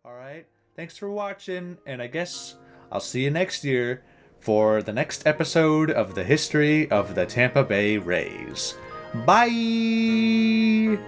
All right. Thanks for watching, and I guess I'll see you next year for the next episode of the history of the Tampa Bay Rays. Bye!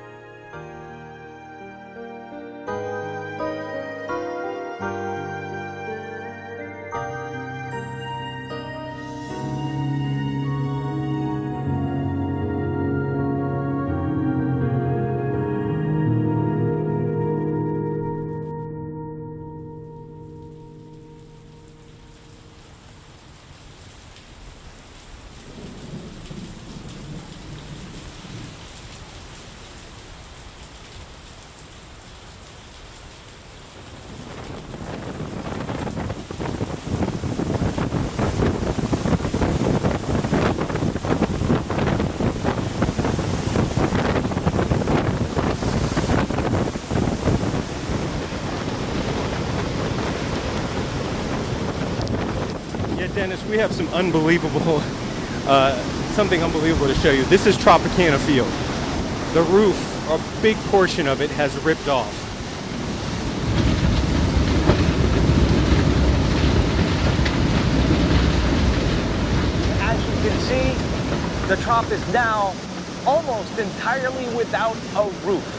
Yeah, Dennis, we have something unbelievable to show you. This is Tropicana Field. The roof, a big portion of it has ripped off. As you can see, the Trop is now almost entirely without a roof.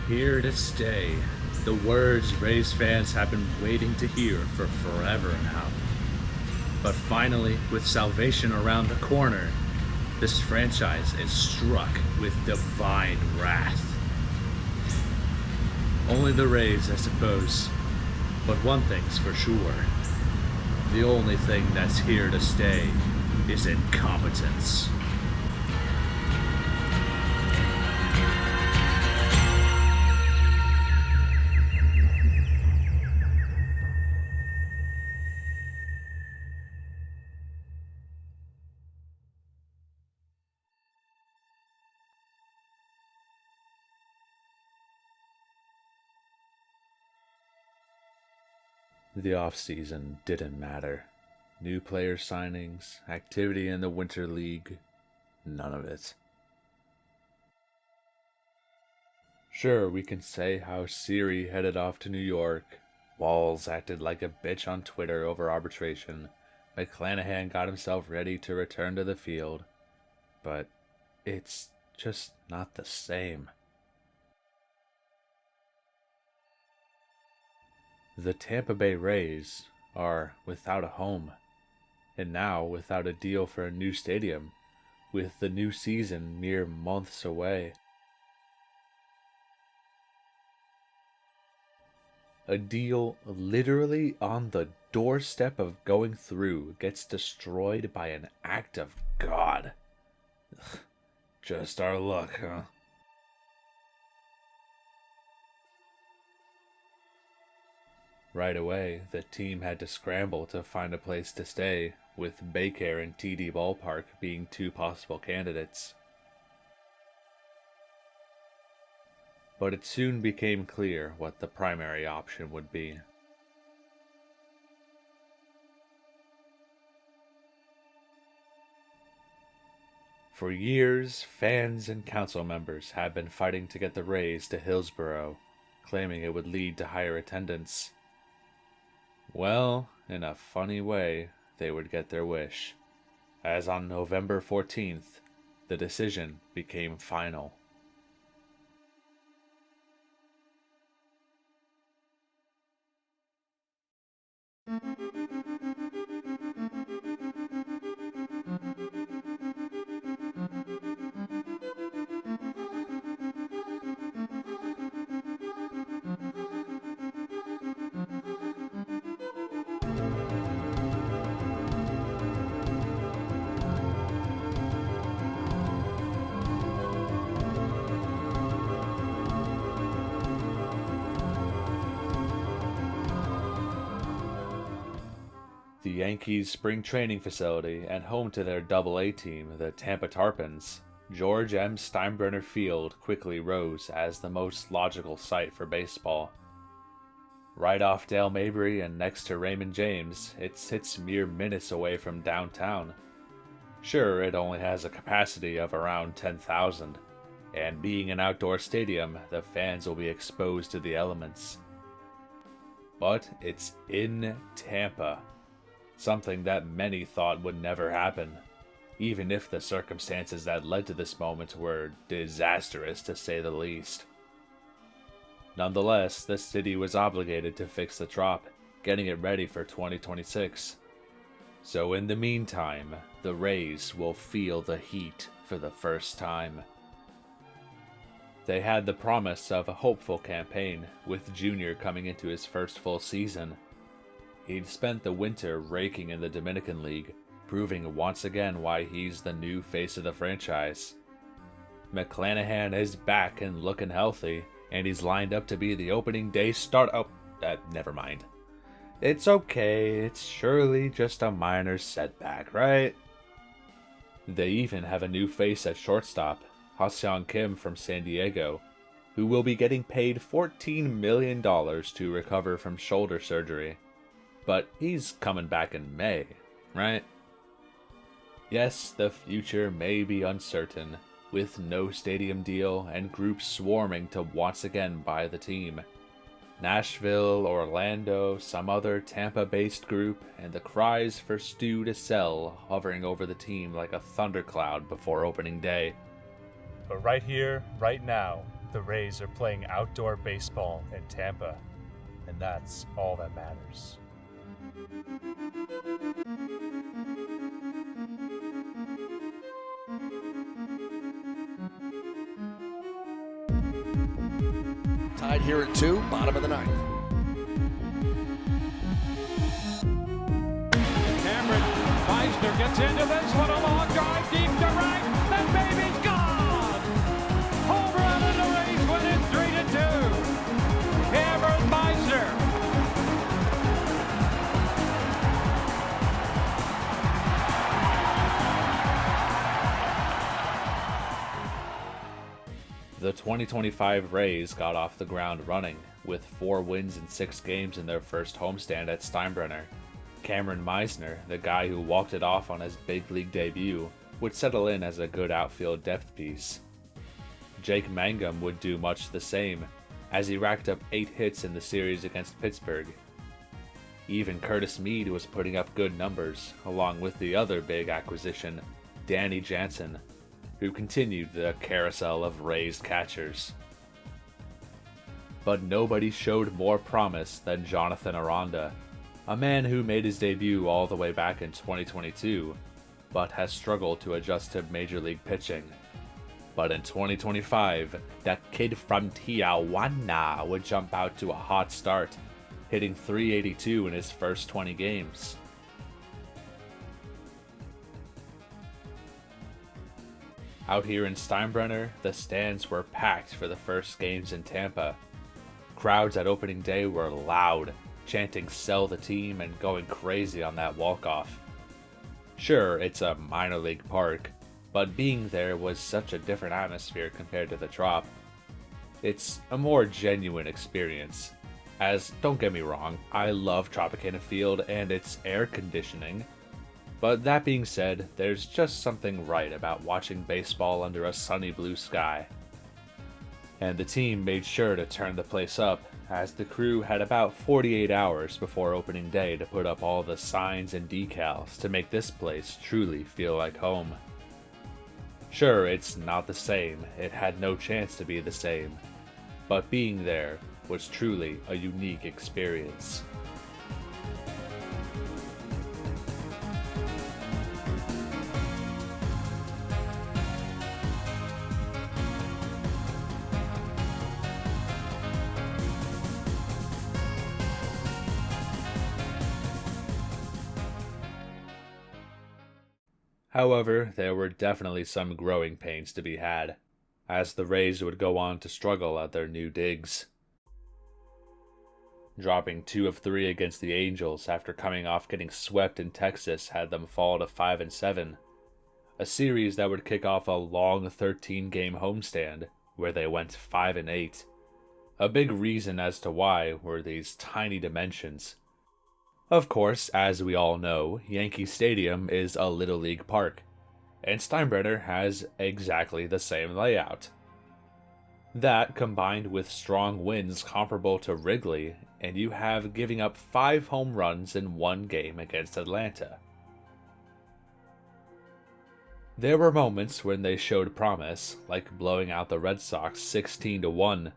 Here to stay. The words Rays fans have been waiting to hear for forever now. But finally, with salvation around the corner, this franchise is struck with divine wrath. Only the Rays, I suppose. But one thing's for sure. The only thing that's here to stay is incompetence. The off-season didn't matter. New player signings, activity in the Winter League, none of it. Sure, we can say how Siri headed off to New York, Walls acted like a bitch on Twitter over arbitration, McClanahan got himself ready to return to the field, but it's just not the same. The Tampa Bay Rays are without a home, and now without a deal for a new stadium, with the new season mere months away. A deal literally on the doorstep of going through gets destroyed by an act of God. Ugh, just our luck, huh? Right away, the team had to scramble to find a place to stay, with Baycare and TD Ballpark being two possible candidates. But it soon became clear what the primary option would be. For years, fans and council members had been fighting to get the Rays to Hillsborough, claiming it would lead to higher attendance. Well, in a funny way, they would get their wish, as on November 14th, the decision became final. The Yankees' spring training facility and home to their Double-A team, the Tampa Tarpons, George M. Steinbrenner Field quickly rose as the most logical site for baseball. Right off Dale Mabry and next to Raymond James, it sits mere minutes away from downtown. Sure, it only has a capacity of around 10,000, and being an outdoor stadium, the fans will be exposed to the elements. But it's in Tampa. Something that many thought would never happen, even if the circumstances that led to this moment were disastrous to say the least. Nonetheless, the city was obligated to fix the Trop, getting it ready for 2026. So in the meantime, the Rays will feel the heat for the first time. They had the promise of a hopeful campaign, with Junior coming into his first full season. He'd spent the winter raking in the Dominican League, proving once again why he's the new face of the franchise. McClanahan is back and looking healthy, and he's lined up to be the opening day start. Never mind. It's okay, it's surely just a minor setback, right? They even have a new face at shortstop, Ha-Seong Kim from San Diego, who will be getting paid $14 million to recover from shoulder surgery. But he's coming back in May, right? Yes, the future may be uncertain, with no stadium deal and groups swarming to once again buy the team. Nashville, Orlando, some other Tampa-based group, and the cries for Stu to sell hovering over the team like a thundercloud before opening day. But right here, right now, The Rays are playing outdoor baseball in Tampa, and that's all that matters. Tied here at 2, bottom of the ninth. Cameron Meisner gets into this one, a long drive deep to right. That baby's gone! Home run and the Rays win it 3-2. Cameron Meisner. The 2025 Rays got off the ground running, with 4 wins in 6 games in their first homestand at Steinbrenner. Cameron Meisner, the guy who walked it off on his big league debut, would settle in as a good outfield depth piece. Jake Mangum would do much the same, as he racked up 8 hits in the series against Pittsburgh. Even Curtis Mead was putting up good numbers, along with the other big acquisition, Danny Jansen, who continued the carousel of Rays catchers. But nobody showed more promise than Jonathan Aranda, a man who made his debut all the way back in 2022, but has struggled to adjust to major league pitching. But in 2025, that kid from Tijuana would jump out to a hot start, hitting .382 in his first 20 games. Out here in Steinbrenner, the stands were packed for the first games in Tampa. Crowds at opening day were loud, chanting "Sell the team" and going crazy on that walk-off. Sure, it's a minor league park, but being there was such a different atmosphere compared to the Trop. It's a more genuine experience, as don't get me wrong, I love Tropicana Field and its air conditioning. But that being said, there's just something right about watching baseball under a sunny blue sky. And the team made sure to turn the place up, as the crew had about 48 hours before opening day to put up all the signs and decals to make this place truly feel like home. Sure, it's not the same, it had no chance to be the same, but being there was truly a unique experience. However, there were definitely some growing pains to be had, as the Rays would go on to struggle at their new digs. Dropping 2 of 3 against the Angels after coming off getting swept in Texas had them fall to 5-7, a series that would kick off a long 13-game homestand where they went 5-8. A big reason as to why were these tiny dimensions. Of course, as we all know, Yankee Stadium is a Little League park, and Steinbrenner has exactly the same layout. That, combined with strong winds comparable to Wrigley, and you have giving up 5 home runs in one game against Atlanta. There were moments when they showed promise, like blowing out the Red Sox 16-1.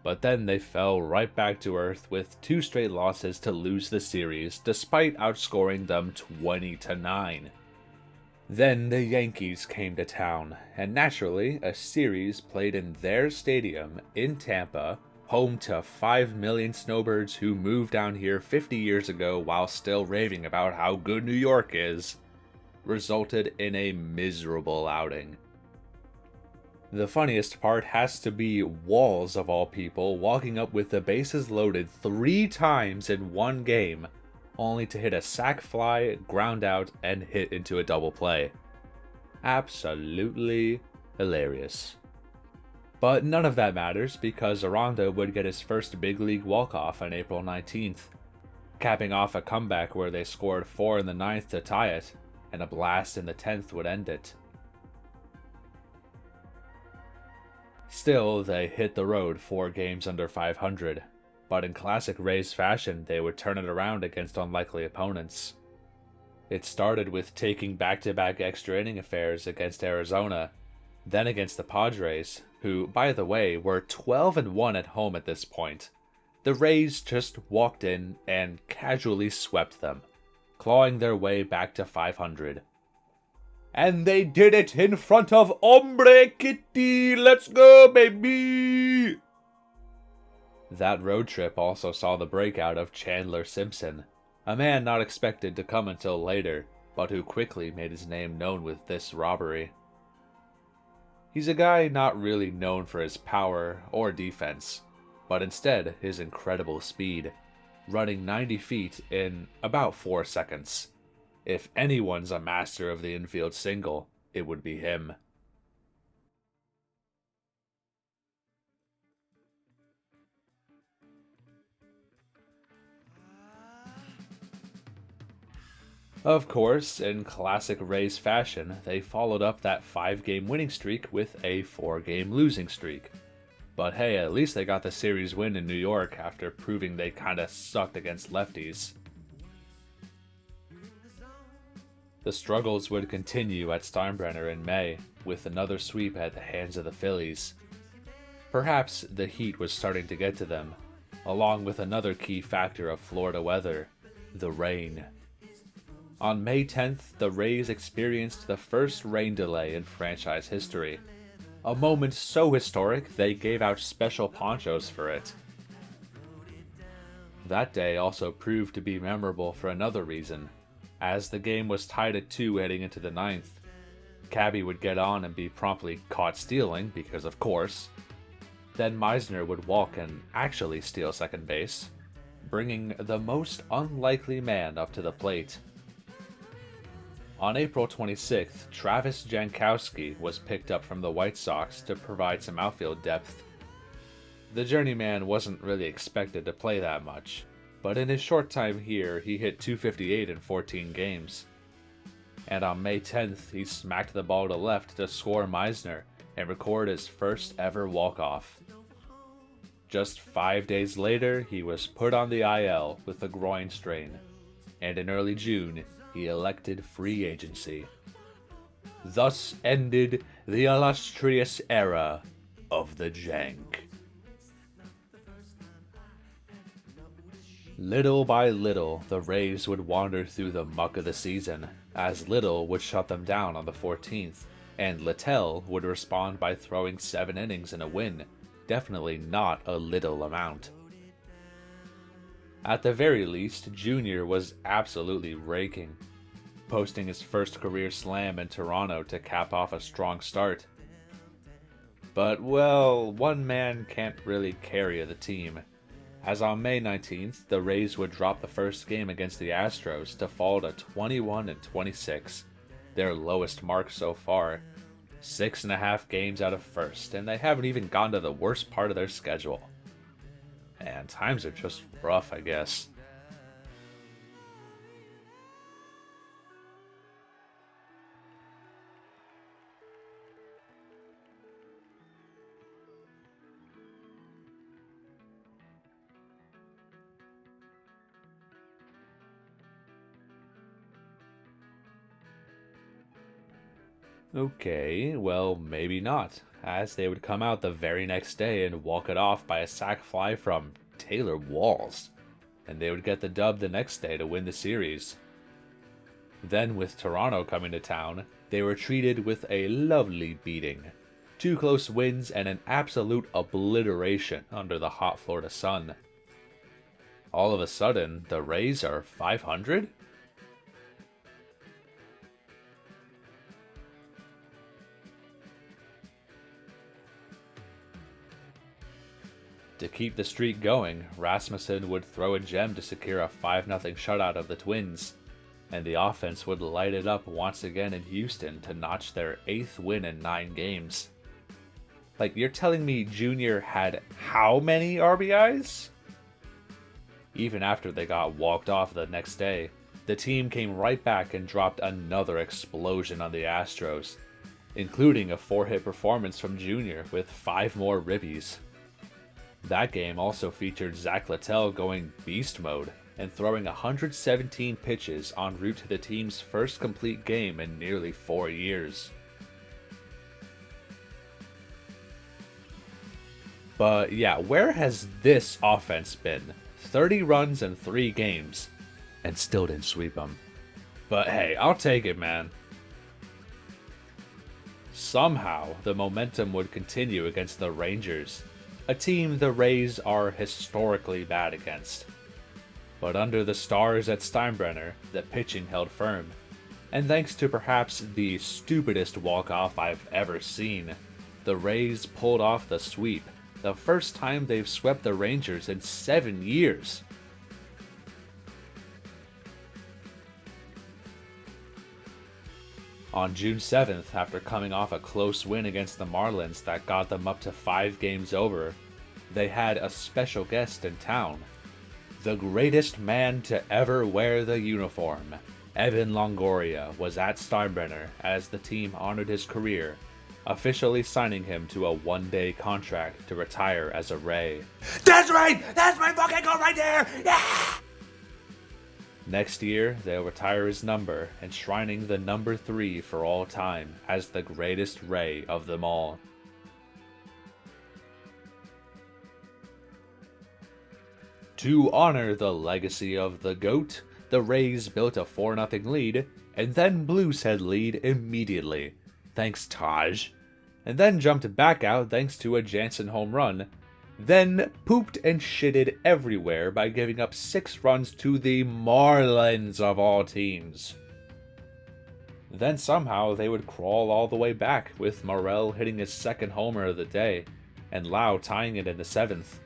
But then they fell right back to earth with 2 straight losses to lose the series despite outscoring them 20-9. Then the Yankees came to town, and naturally a series played in their stadium in Tampa, home to 5 million snowbirds who moved down here 50 years ago while still raving about how good New York is, resulted in a miserable outing. The funniest part has to be Walls, of all people, walking up with the bases loaded 3 times in one game, only to hit a sac fly, ground out, and hit into a double play. Absolutely hilarious. But none of that matters because Aranda would get his first big league walk-off on April 19th, capping off a comeback where they scored 4 in the 9th to tie it, and a blast in the 10th would end it. Still, they hit the road 4 games under 500, but in classic Rays fashion, they would turn it around against unlikely opponents. It started with taking back-to-back extra inning affairs against Arizona, Then against the Padres, who, by the way, were 12-1 at home at this point, the Rays just walked in and casually swept them, clawing their way back to 500. And they did it in front of Hombre Kitty! Let's go, baby! That road trip also saw the breakout of Chandler Simpson, a man not expected to come until later, but who quickly made his name known with this robbery. He's a guy not really known for his power or defense, but instead his incredible speed, running 90 feet in about 4 seconds. If anyone's a master of the infield single, it would be him. Of course, in classic Rays fashion, they followed up that 5-game winning streak with a 4-game losing streak. But hey, at least they got the series win in New York after proving they kinda sucked against lefties. The struggles would continue at Steinbrenner in May, with another sweep at the hands of the Phillies. Perhaps the heat was starting to get to them, along with another key factor of Florida weather, the rain. On May 10th, the Rays experienced the first rain delay in franchise history, a moment so historic they gave out special ponchos for it. That day also proved to be memorable for another reason. As the game was tied at 2 heading into the 9th, Cabby would get on and be promptly caught stealing, because of course. Then Meisner would walk and actually steal second base, bringing the most unlikely man up to the plate. On April 26th, Travis Jankowski was picked up from the White Sox to provide some outfield depth. The journeyman wasn't really expected to play that much, but in his short time here, he hit .258 in 14 games. And on May 10th, he smacked the ball to left to score Meisner and record his first ever walk-off. Just 5 days later, he was put on the IL with a groin strain, and in early June, he elected free agency. Thus ended the illustrious era of the Jank. Little by little, the Rays would wander through the muck of the season, as Little would shut them down on the 14th, and Littell would respond by throwing 7 innings in a win, definitely not a little amount. At the very least, Junior was absolutely raking, posting his first career slam in Toronto to cap off a strong start. But, well, one man can't really carry the team, as on May 19th, the Rays would drop the first game against the Astros to fall to 21-26, their lowest mark so far. 6.5 games out of first, and they haven't even gone to the worst part of their schedule. And times are just rough, I guess. Okay, well, maybe not, as they would come out the very next day and walk it off by a sac fly from Taylor Walls, and they would get the dub the next day to win the series. Then, with Toronto coming to town, they were treated with a lovely beating. 2 close wins and an absolute obliteration under the hot Florida sun. All of a sudden, the Rays are 500? To keep the streak going, Rasmussen would throw a gem to secure a 5-0 shutout of the Twins, and the offense would light it up once again in Houston to notch their 8th win in 9 games. Like, you're telling me Junior had how many RBIs? Even after they got walked off the next day, the team came right back and dropped another explosion on the Astros, including a 4-hit performance from Junior with 5 more ribbies. That game also featured Zach Littell going beast mode and throwing 117 pitches en route to the team's first complete game in nearly 4 years. But yeah, where has this offense been? 30 runs in 3 games, and still didn't sweep them. But hey, I'll take it, man. Somehow, the momentum would continue against the Rangers, a team the Rays are historically bad against. But under the stars at Steinbrenner, the pitching held firm, and thanks to perhaps the stupidest walk-off I've ever seen, the Rays pulled off the sweep, the first time they've swept the Rangers in 7 years. On June 7th, after coming off a close win against the Marlins that got them up to 5 games over, they had a special guest in town. The greatest man to ever wear the uniform, Evan Longoria, was at Steinbrenner as the team honored his career, officially signing him to a 1-day contract to retire as a Ray. That's right! That's my fucking goal right there! Yeah! Next year, they'll retire his number, enshrining the number 3 for all time as the greatest Ray of them all. To honor the legacy of the GOAT, the Rays built a 4-0 lead, and then blew said lead immediately, thanks Taj, and then jumped back out thanks to a Jansen home run, then pooped and shitted everywhere by giving up 6 runs to the Marlins of all teams. Then somehow they would crawl all the way back, with Morel hitting his 2nd homer of the day, and Lau tying it in the 7th.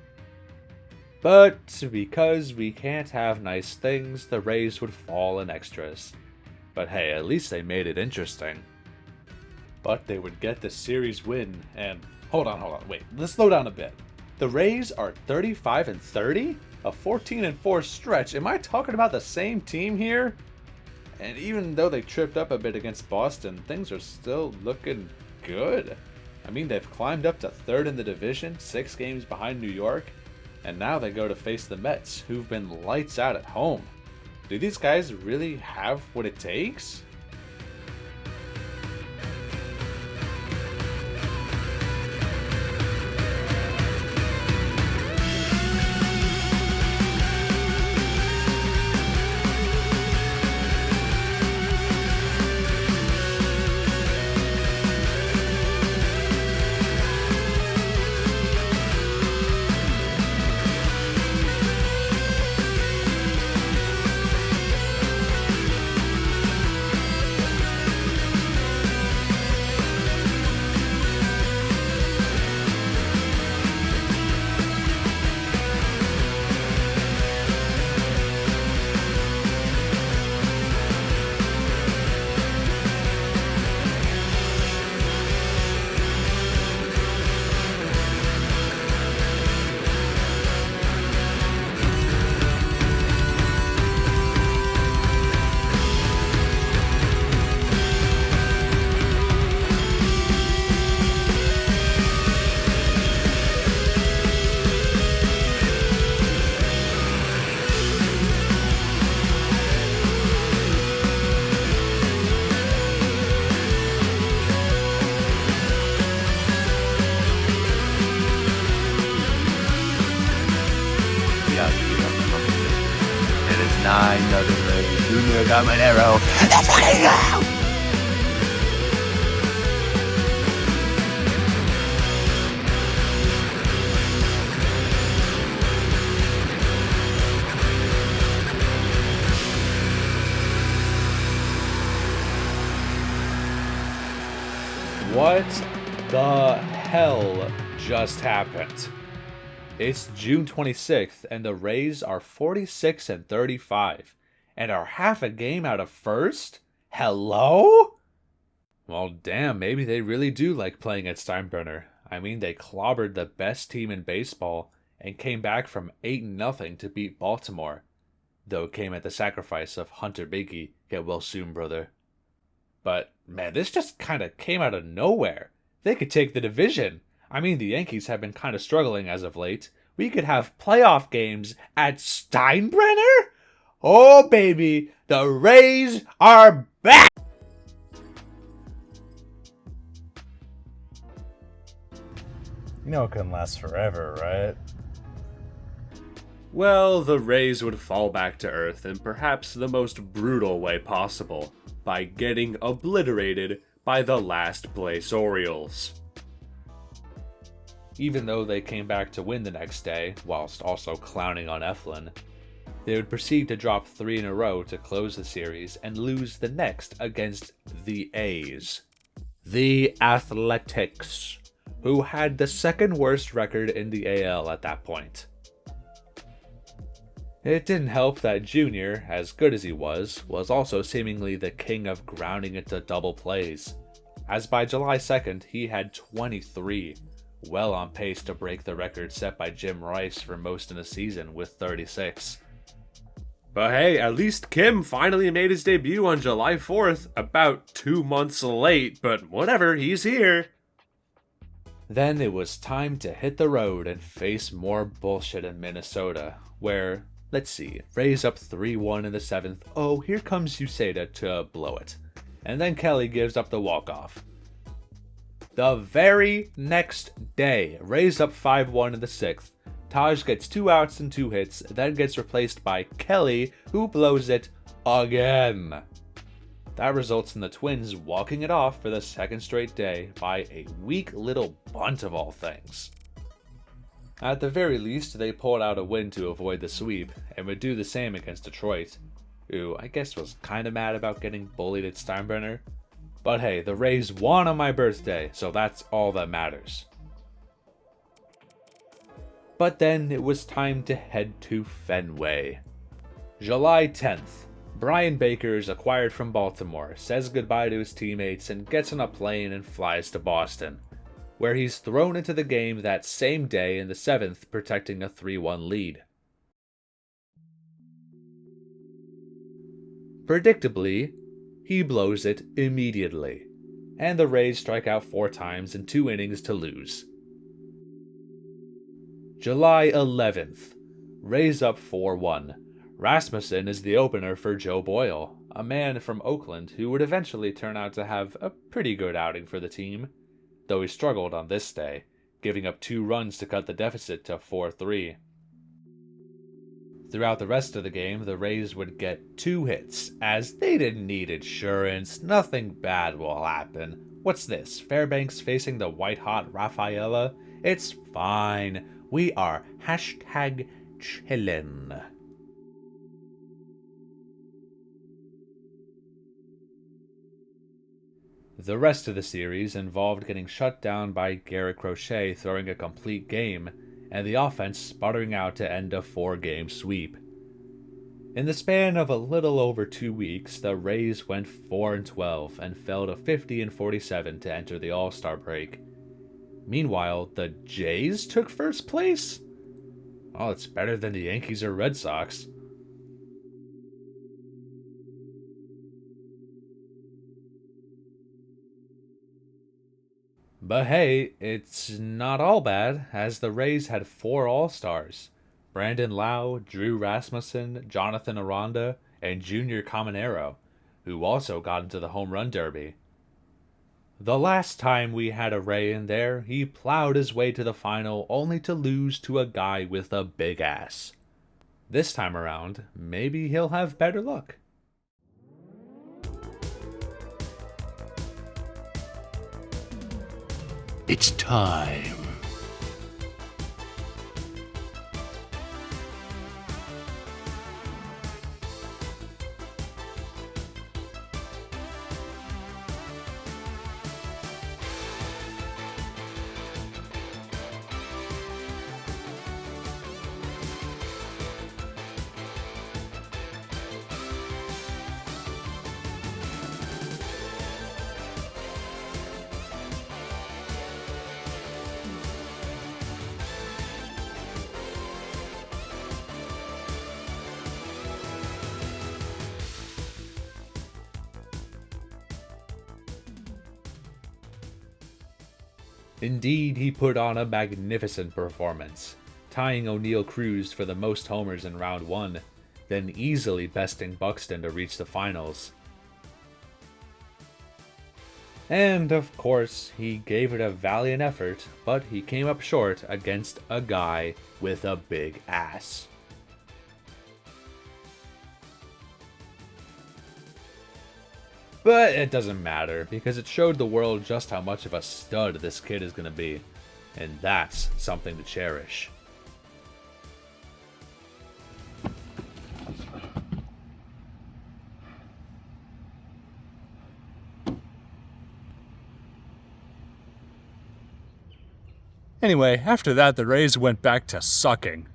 But because we can't have nice things, the Rays would fall in extras. But hey, at least they made it interesting. But they would get the series win, and hold on, wait, let's slow down a bit. The Rays are 35-30? A 14-4 stretch. Am I talking about the same team here? And even though they tripped up a bit against Boston, things are still looking good. I mean, they've climbed up to 3rd in the division, 6 games behind New York, and now they go to face the Mets, who've been lights out at home. Do these guys really have what it takes? It is 9-0 Rays. Junior got my arrow. Let's fucking go! What the hell just happened? It's June 26th, and the Rays are 46-35, and are half a game out of first? Hello? Well, damn, maybe they really do like playing at Steinbrenner. I mean, they clobbered the best team in baseball, and came back from 8-0 to beat Baltimore. Though it came at the sacrifice of Hunter Biggie. Get well soon, brother. But, man, this just kind of came out of nowhere. They could take the division. I mean, the Yankees have been kind of struggling as of late. We could have playoff games at Steinbrenner? Oh, baby, the Rays are back! You know it couldn't last forever, right? Well, the Rays would fall back to earth in perhaps the most brutal way possible, by getting obliterated by the last place Orioles. Even though they came back to win the next day, whilst also clowning on Eflin, they would proceed to drop 3 in a row to close the series and lose the next against the A's. The Athletics, who had the second worst record in the AL at that point. It didn't help that Junior, as good as he was also seemingly the king of grounding into double plays, as by July 2nd he had 23, well on pace to break the record set by Jim Rice for most in a season with 36. But hey, at least Kim finally made his debut on July 4th, about 2 months late, but whatever, he's here. Then it was time to hit the road and face more bullshit in Minnesota, where, let's see, Rays up 3-1 in the 7th. Oh, here comes Uceda to blow it. And then Kelly gives up the walk-off. The very next day, Rays up 5-1 in the 6th. Taj gets 2 outs and 2 hits, then gets replaced by Kelly, who blows it again. That results in the Twins walking it off for the second straight day by a weak little bunt of all things. At the very least, they pulled out a win to avoid the sweep, and would do the same against Detroit, who I guess was kinda mad about getting bullied at Steinbrenner. But hey, the Rays won on my birthday, so that's all that matters. But then it was time to head to Fenway. July 10th, Brian Baker is acquired from Baltimore, says goodbye to his teammates, and gets on a plane and flies to Boston, where he's thrown into the game that same day in the 7th, protecting a 3-1 lead. Predictably, he blows it immediately, and the Rays strike out 4 times in 2 innings to lose. July 11th, Rays up 4-1. Rasmussen is the opener for Joe Boyle, a man from Oakland who would eventually turn out to have a pretty good outing for the team, though he struggled on this day, giving up 2 runs to cut the deficit to 4-3. Throughout the rest of the game, the Rays would get 2 hits, as they didn't need insurance, nothing bad will happen. What's this, Fairbanks facing the white-hot Rafaela? It's fine. We are #chillin'. The rest of the series involved getting shut down by Garrett Crochet throwing a complete game, and the offense sputtering out to end a 4-game sweep. In the span of a little over 2 weeks, the Rays went 4-12 and fell to 50-47 to enter the All-Star break. Meanwhile, the Jays took first place? Oh, it's better than the Yankees or Red Sox. But hey, it's not all bad, as the Rays had 4 All-Stars. Brandon Lau, Drew Rasmussen, Jonathan Aranda, and Junior Caminero, who also got into the home run derby. The last time we had a Ray in there, he plowed his way to the final only to lose to a guy with a big ass. This time around, maybe he'll have better luck. It's time. Indeed, he put on a magnificent performance, tying O'Neal Cruz for the most homers in round 1, then easily besting Buxton to reach the finals. And of course, he gave it a valiant effort, but he came up short against a guy with a big ass. But it doesn't matter, because it showed the world just how much of a stud this kid is going to be. And that's something to cherish. Anyway, after that, the Rays went back to sucking.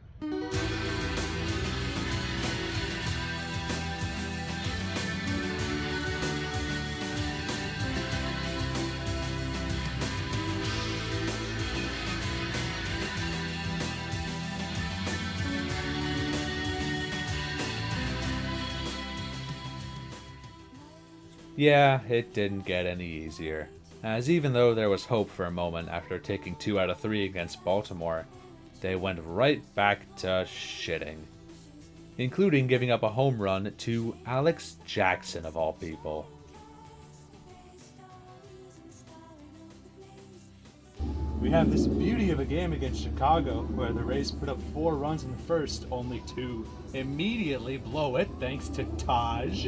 Yeah, it didn't get any easier, as even though there was hope for a moment after taking 2 out of 3 against Baltimore, they went right back to shitting, including giving up a home run to Alex Jackson of all people. We have this beauty of a game against Chicago where the Rays put up 4 runs in the first, only 2 immediately blow it thanks to Taj.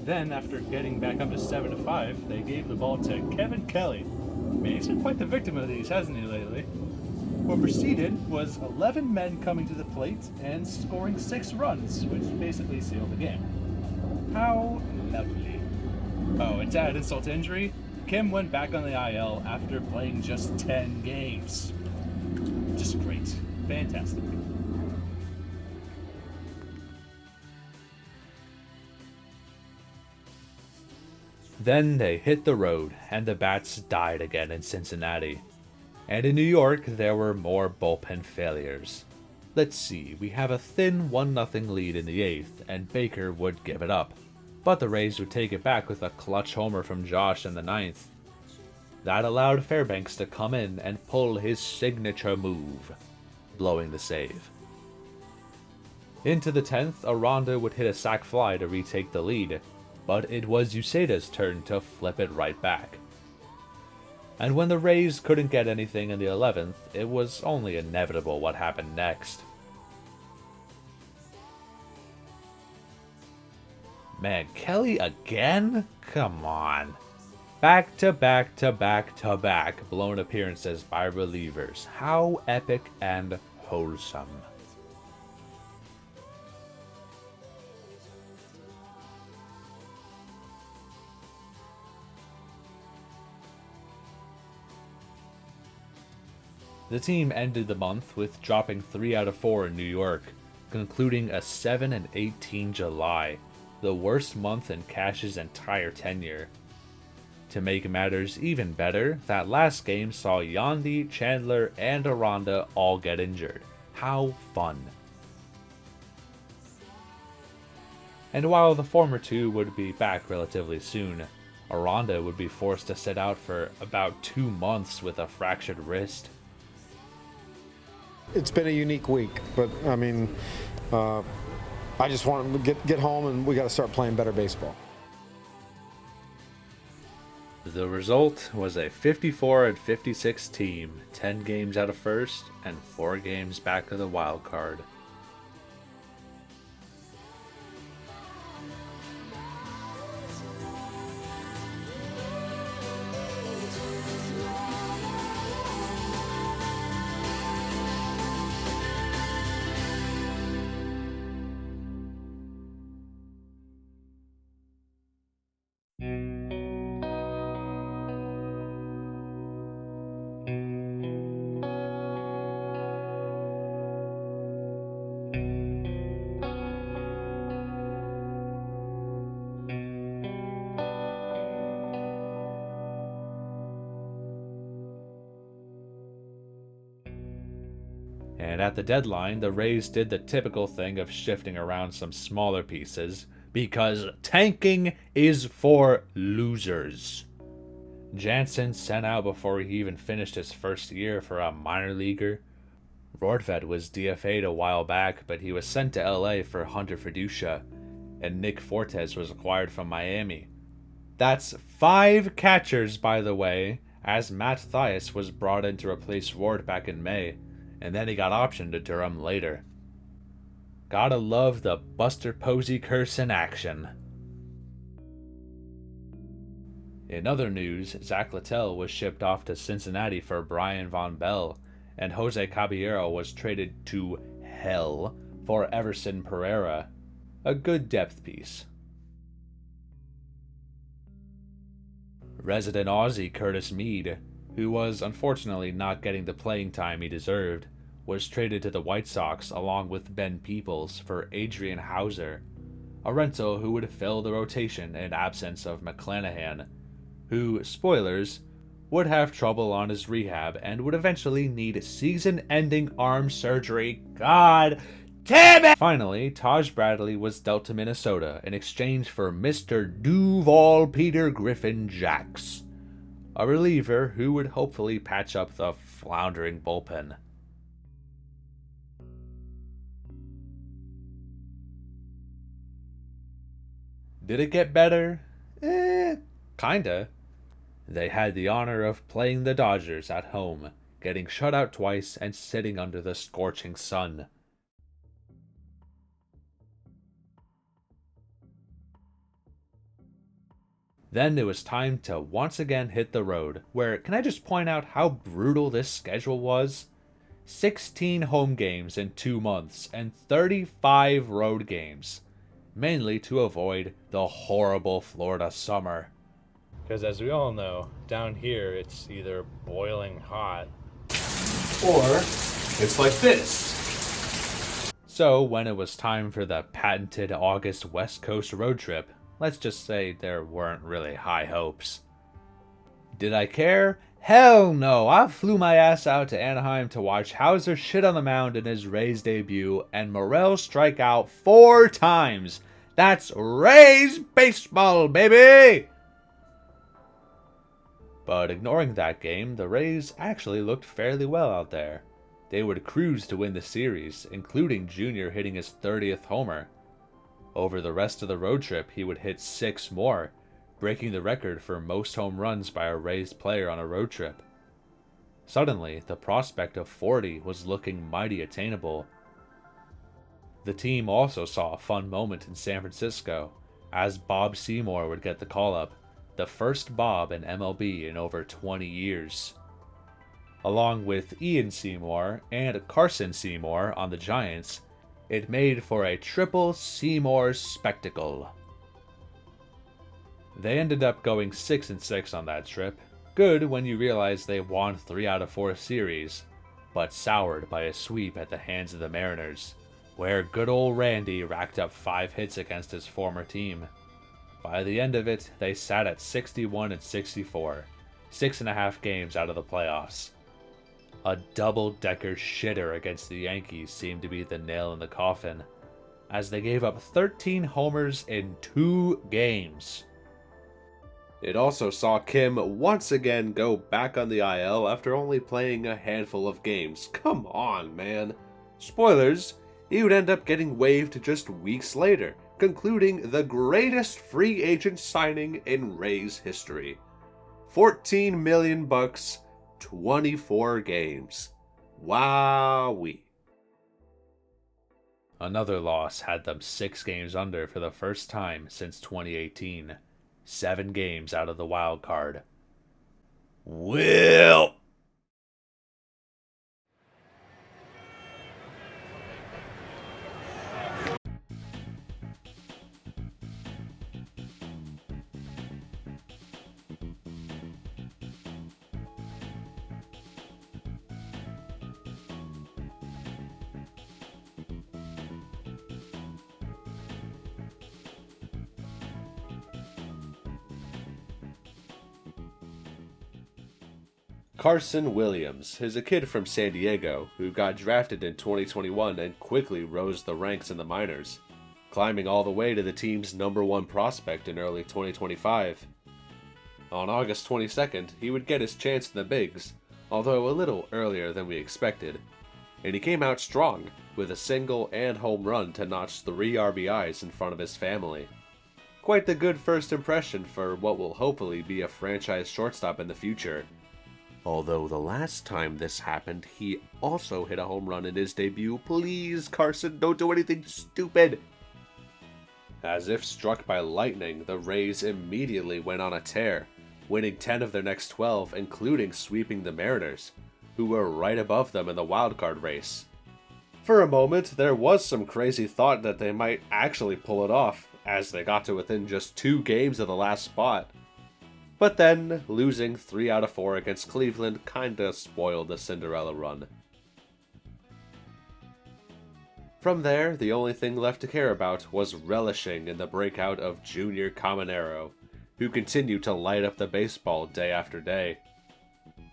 Then, after getting back up to 7-5, they gave the ball to Kevin Kelly. Man, he's been quite the victim of these, hasn't he, lately? What preceded was 11 men coming to the plate and scoring 6 runs, which basically sealed the game. How lovely. Oh, and to add insult to injury, Kim went back on the IL after playing just 10 games. Just great. Fantastic. Then they hit the road, and the bats died again in Cincinnati. And in New York, there were more bullpen failures. Let's see, we have a thin 1-0 lead in the 8th, and Baker would give it up. But the Rays would take it back with a clutch homer from Josh in the 9th. That allowed Fairbanks to come in and pull his signature move, blowing the save. Into the 10th, Aranda would hit a sac fly to retake the lead, but it was Uceda's turn to flip it right back. And when the Rays couldn't get anything in the 11th, it was only inevitable what happened next. Man, Kelly again? Come on. Back to back to back to back blown appearances by relievers. How epic and wholesome. The team ended the month with dropping 3 out of 4 in New York, concluding a 7-18 July, the worst month in Cash's entire tenure. To make matters even better, that last game saw Yandy, Chandler, and Aranda all get injured. How fun. And while the former two would be back relatively soon, Aranda would be forced to sit out for about 2 months with a fractured wrist. It's been a unique week, but I mean, I just want to get home and we got to start playing better baseball. The result was a 54-56 team, 10 games out of first and 4 games back of the wild card. And at the deadline, the Rays did the typical thing of shifting around some smaller pieces, because tanking is for losers. Jansen sent out before he even finished his first year for a minor leaguer. Rortvedt was DFA'd a while back, but he was sent to LA for Hunter Fiducia, and Nick Fortes was acquired from Miami. That's 5 catchers, by the way, as Matt Thias was brought in to replace Ward back in May, and then he got optioned to Durham later. Gotta love the Buster Posey curse in action. In other news, Zach Littell was shipped off to Cincinnati for Brian Von Bell, and Jose Caballero was traded to hell for Everson Pereira, a good depth piece. Resident Aussie Curtis Mead, who was unfortunately not getting the playing time he deserved, was traded to the White Sox along with Ben Peoples for Adrian Hauser, a rental who would fill the rotation in absence of McClanahan, who, spoilers, would have trouble on his rehab and would eventually need season-ending arm surgery. God damn it! Finally, Taj Bradley was dealt to Minnesota in exchange for Mr. Duval Peter Griffin Jacks, a reliever who would hopefully patch up the floundering bullpen. Did it get better? Kinda. They had the honor of playing the Dodgers at home, getting shut out twice and sitting under the scorching sun. Then it was time to once again hit the road, where, can I just point out how brutal this schedule was? 16 home games in 2 months and 35 road games, mainly to avoid the horrible Florida summer. Because as we all know, down here it's either boiling hot or it's like this. So when it was time for the patented August West Coast road trip, let's just say there weren't really high hopes. Did I care? Hell no! I flew my ass out to Anaheim to watch Hauser shit on the mound in his Rays debut and Morel strike out 4 times. That's Rays baseball, baby! But ignoring that game, the Rays actually looked fairly well out there. They would cruise to win the series, including Junior hitting his 30th homer. Over the rest of the road trip, he would hit 6 more, breaking the record for most home runs by a Rays player on a road trip. Suddenly, the prospect of 40 was looking mighty attainable. The team also saw a fun moment in San Francisco, as Bob Seymour would get the call-up, the first Bob in MLB in over 20 years. Along with Ian Seymour and Carson Seymour on the Giants, it made for a triple Seymour spectacle. They ended up going 6-6 on that trip, good when you realize they won 3 out of 4 series, but soured by a sweep at the hands of the Mariners, where good old Randy racked up 5 hits against his former team. By the end of it, they sat at 61-64, 6.5 games out of the playoffs. A double-decker shitter against the Yankees seemed to be the nail in the coffin, as they gave up 13 homers in 2 games. It also saw Kim once again go back on the IL after only playing a handful of games. Come on, man. Spoilers, he would end up getting waived just weeks later, concluding the greatest free agent signing in Rays history. $14 million, 24 games. Wowee. Another loss had them 6 games under for the first time since 2018. 7 games out of the wild card. Will! Carson Williams is a kid from San Diego who got drafted in 2021 and quickly rose the ranks in the minors, climbing all the way to the team's #1 prospect in early 2025. On August 22nd, he would get his chance in the bigs, although a little earlier than we expected, and he came out strong with a single and home run to notch 3 RBIs in front of his family. Quite the good first impression for what will hopefully be a franchise shortstop in the future. Although the last time this happened, he also hit a home run in his debut. Please, Carson, don't do anything stupid! As if struck by lightning, the Rays immediately went on a tear, winning 10 of their next 12, including sweeping the Mariners, who were right above them in the wildcard race. For a moment, there was some crazy thought that they might actually pull it off, as they got to within just 2 games of the last spot. But then, losing 3 out of 4 against Cleveland kinda spoiled the Cinderella run. From there, the only thing left to care about was relishing in the breakout of Junior Caminero, who continued to light up the baseball day after day.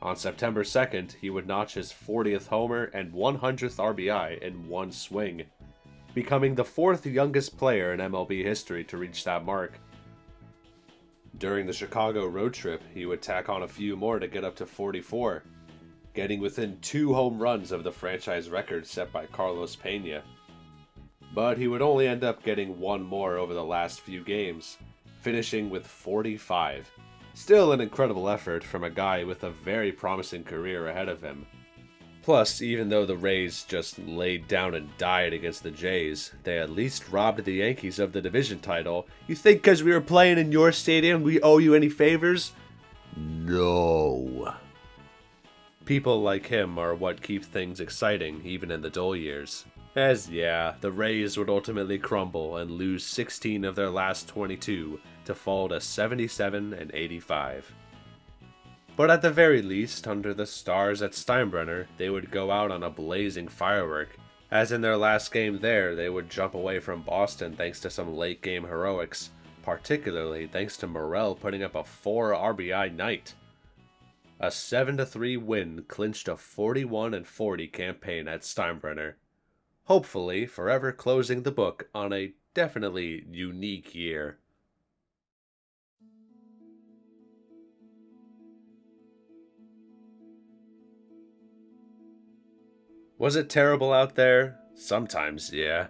On September 2nd, he would notch his 40th homer and 100th RBI in one swing, becoming the 4th youngest player in MLB history to reach that mark. During the Chicago road trip, he would tack on a few more to get up to 44, getting within 2 home runs of the franchise record set by Carlos Pena. But he would only end up getting 1 more over the last few games, finishing with 45. Still an incredible effort from a guy with a very promising career ahead of him. Plus, even though the Rays just laid down and died against the Jays, they at least robbed the Yankees of the division title. You think because we were playing in your stadium we owe you any favors? No. People like him are what keep things exciting even in the dull years. As yeah, the Rays would ultimately crumble and lose 16 of their last 22 to fall to 77 and 85. But at the very least, under the stars at Steinbrenner, they would go out on a blazing firework, as in their last game there, they would jump away from Boston thanks to some late game heroics, particularly thanks to Morel putting up a 4 RBI night. A 7-3 win clinched a 41-40 campaign at Steinbrenner, hopefully forever closing the book on a definitely unique year. Was it terrible out there? Sometimes, yeah.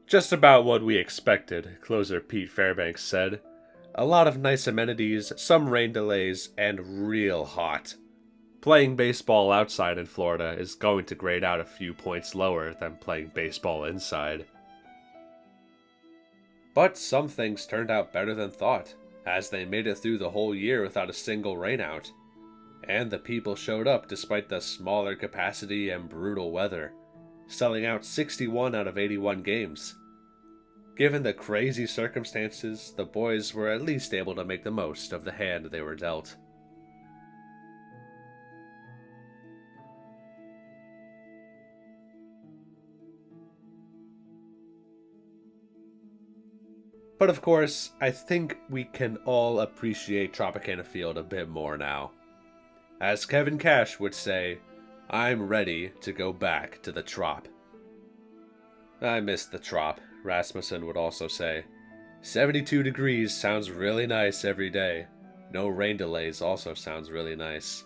Just about what we expected, closer Pete Fairbanks said. A lot of nice amenities, some rain delays, and real hot. Playing baseball outside in Florida is going to grade out a few points lower than playing baseball inside. But some things turned out better than thought, as they made it through the whole year without a single rainout. And the people showed up despite the smaller capacity and brutal weather, selling out 61 out of 81 games. Given the crazy circumstances, the boys were at least able to make the most of the hand they were dealt. But of course, I think we can all appreciate Tropicana Field a bit more now. As Kevin Cash would say, I'm ready to go back to the Trop. I miss the Trop, Rasmussen would also say. 72 degrees sounds really nice every day. No rain delays also sounds really nice.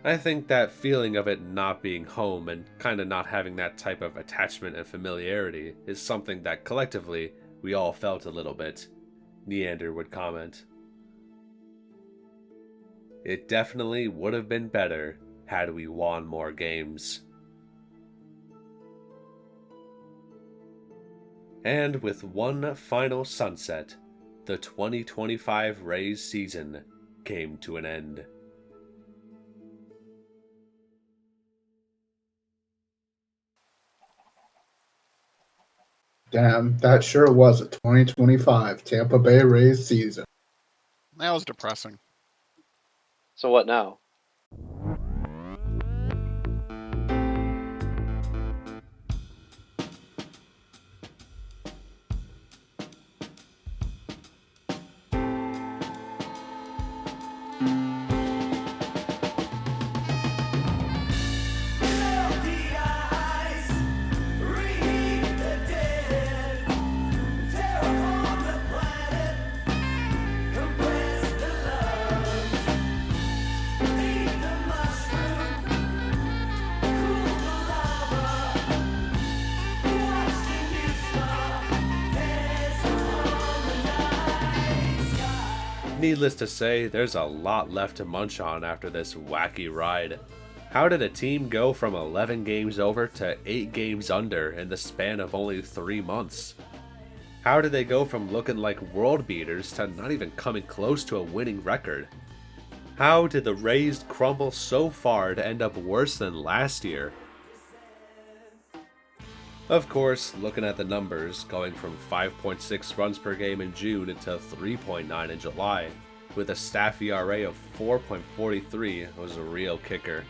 I think that feeling of it not being home and kinda not having that type of attachment and familiarity is something that collectively we all felt a little bit, Neander would comment. It definitely would have been better had we won more games. And with one final sunset, the 2025 Rays season came to an end. Damn, that sure was a 2025 Tampa Bay Rays season. That was depressing. So what now? Needless to say, there's a lot left to munch on after this wacky ride. How did a team go from 11 games over to 8 games under in the span of only 3 months? How did they go from looking like world beaters to not even coming close to a winning record? How did the Rays crumble so far to end up worse than last year? Of course, looking at the numbers, going from 5.6 runs per game in June to 3.9 in July, with a staff ERA of 4.43 was a real kicker.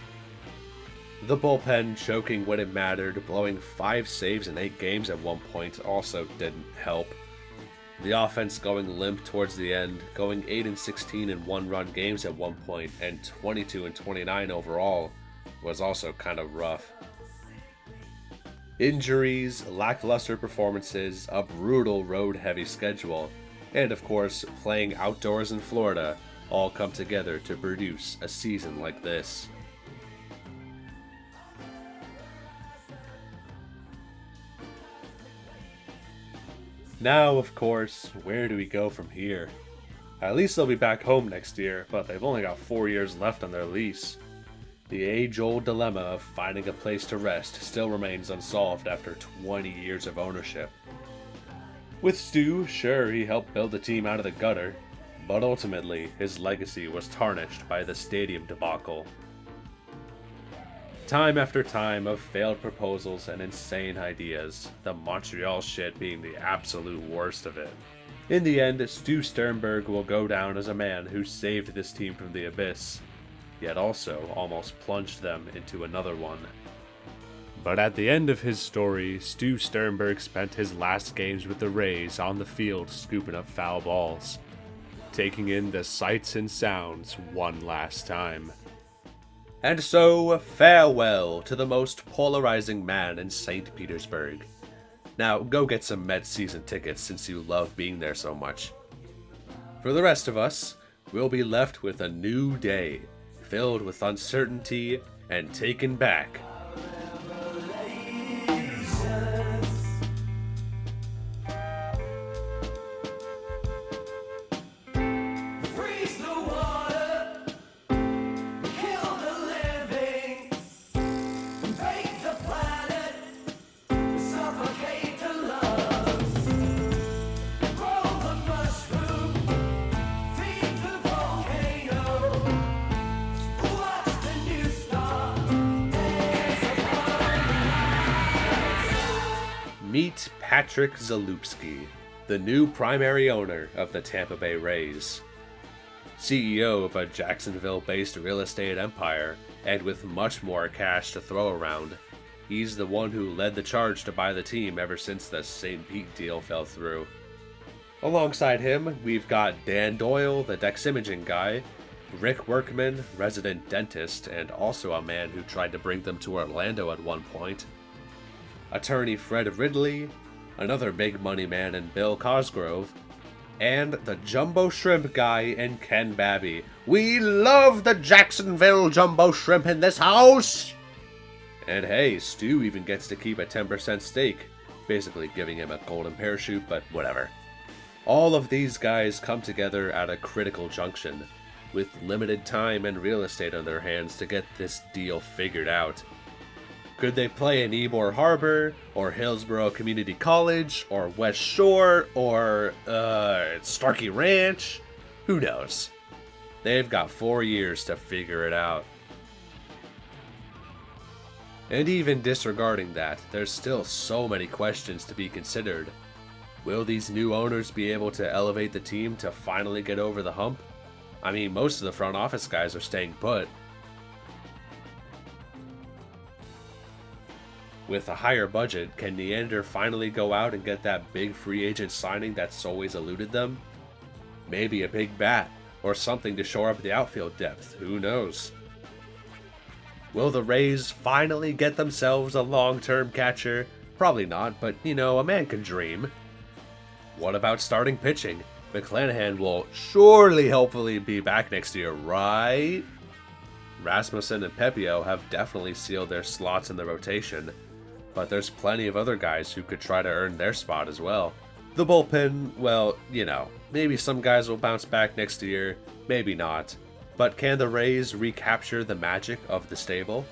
The bullpen choking when it mattered, blowing 5 saves in 8 games at one point also didn't help. The offense going limp towards the end, going 8-16 in 1-run games at one point and 22-29 overall was also kind of rough. Injuries, lackluster performances, a brutal road-heavy schedule, and of course, playing outdoors in Florida all come together to produce a season like this. Now, of course, where do we go from here? At least they'll be back home next year, but they've only got 4 years left on their lease. The age-old dilemma of finding a place to rest still remains unsolved after 20 years of ownership. With Stu, sure, he helped build the team out of the gutter, but ultimately his legacy was tarnished by the stadium debacle. Time after time of failed proposals and insane ideas, the Montreal shit being the absolute worst of it. In the end, Stu Sternberg will go down as a man who saved this team from the abyss, yet also almost plunged them into another one. But at the end of his story, Stu Sternberg spent his last games with the Rays on the field scooping up foul balls, taking in the sights and sounds one last time. And so, farewell to the most polarizing man in St. Petersburg. Now, go get some Mets season tickets since you love being there so much. For the rest of us, we'll be left with a new day, filled with uncertainty and taken back. Meet Patrick Zalupski, the new primary owner of the Tampa Bay Rays. CEO of a Jacksonville-based real estate empire, and with much more cash to throw around, he's the one who led the charge to buy the team ever since the St. Pete deal fell through. Alongside him, we've got Dan Doyle, the Dex Imaging guy, Rick Workman, resident dentist, and also a man who tried to bring them to Orlando at one point, attorney Fred Ridley, another big money man in Bill Cosgrove, and the Jumbo Shrimp guy in Ken Babby. We love the Jacksonville Jumbo Shrimp in this house! And hey, Stu even gets to keep a 10% stake, basically giving him a golden parachute, but whatever. All of these guys come together at a critical junction, with limited time and real estate on their hands to get this deal figured out. Could they play in Ybor Harbor, or Hillsborough Community College, or West Shore, or, Starkey Ranch? Who knows? They've got 4 years to figure it out. And even disregarding that, there's still so many questions to be considered. Will these new owners be able to elevate the team to finally get over the hump? I mean, most of the front office guys are staying put. With a higher budget, can Neander finally go out and get that big free agent signing that's always eluded them? Maybe a big bat, or something to shore up the outfield depth, who knows? Will the Rays finally get themselves a long-term catcher? Probably not, but you know, a man can dream. What about starting pitching? McClanahan will surely hopefully be back next year, right? Rasmussen and Pepio have definitely sealed their slots in the rotation, but there's plenty of other guys who could try to earn their spot as well. The bullpen, well, you know, maybe some guys will bounce back next year, maybe not. But can the Rays recapture the magic of the stable?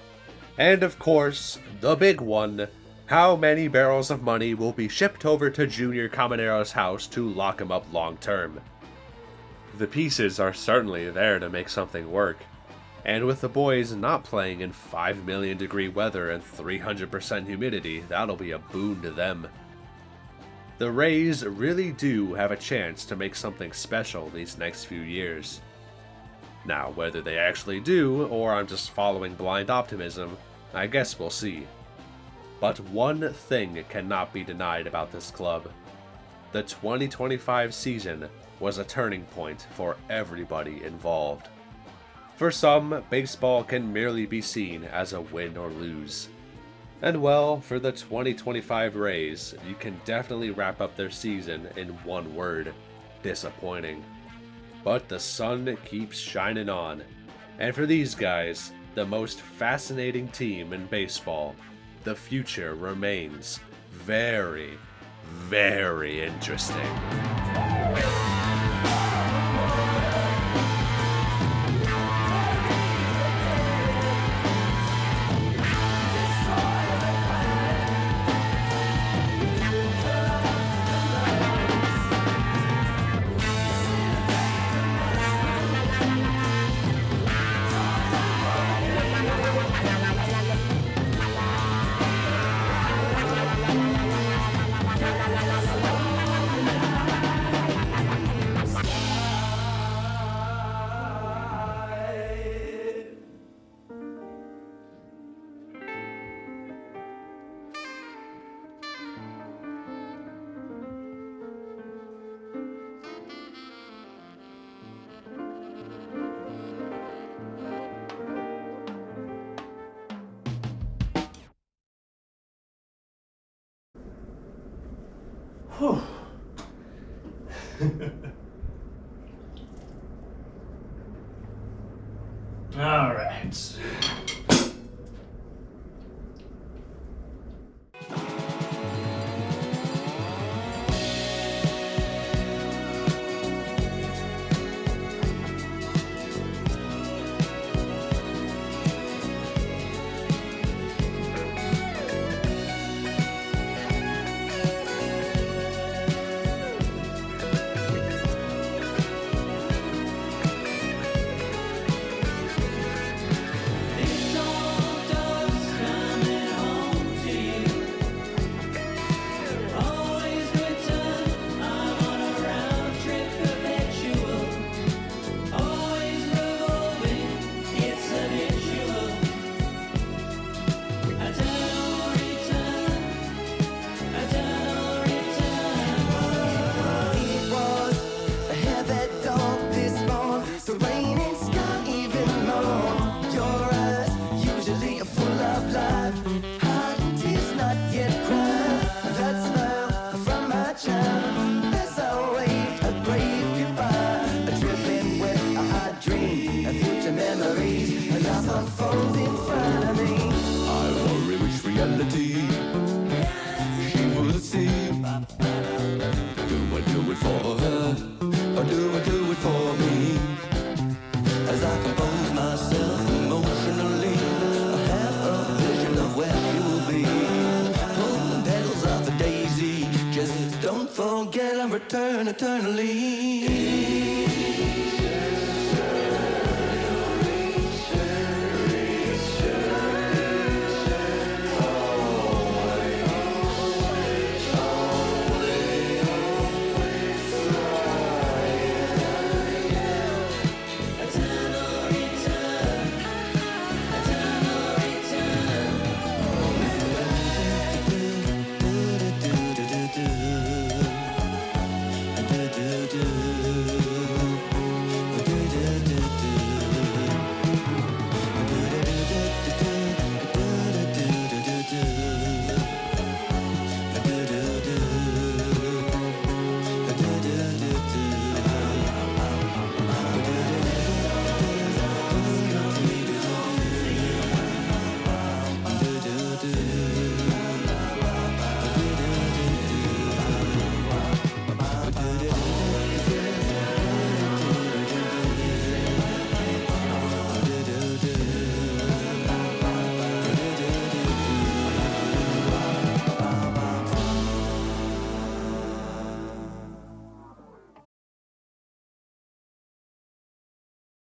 And of course, the big one, how many barrels of money will be shipped over to Junior Camanero's house to lock him up long term? The pieces are certainly there to make something work, and with the boys not playing in 5 million degree weather and 300% humidity, that'll be a boon to them. The Rays really do have a chance to make something special these next few years. Now, whether they actually do, or I'm just following blind optimism, I guess we'll see. But one thing cannot be denied about this club. The 2025 season was a turning point for everybody involved. For some, baseball can merely be seen as a win or lose. And well, for the 2025 Rays, you can definitely wrap up their season in one word: disappointing. But the sun keeps shining on, and for these guys, the most fascinating team in baseball, the future remains very, very interesting. Whew. All right. Return eternally.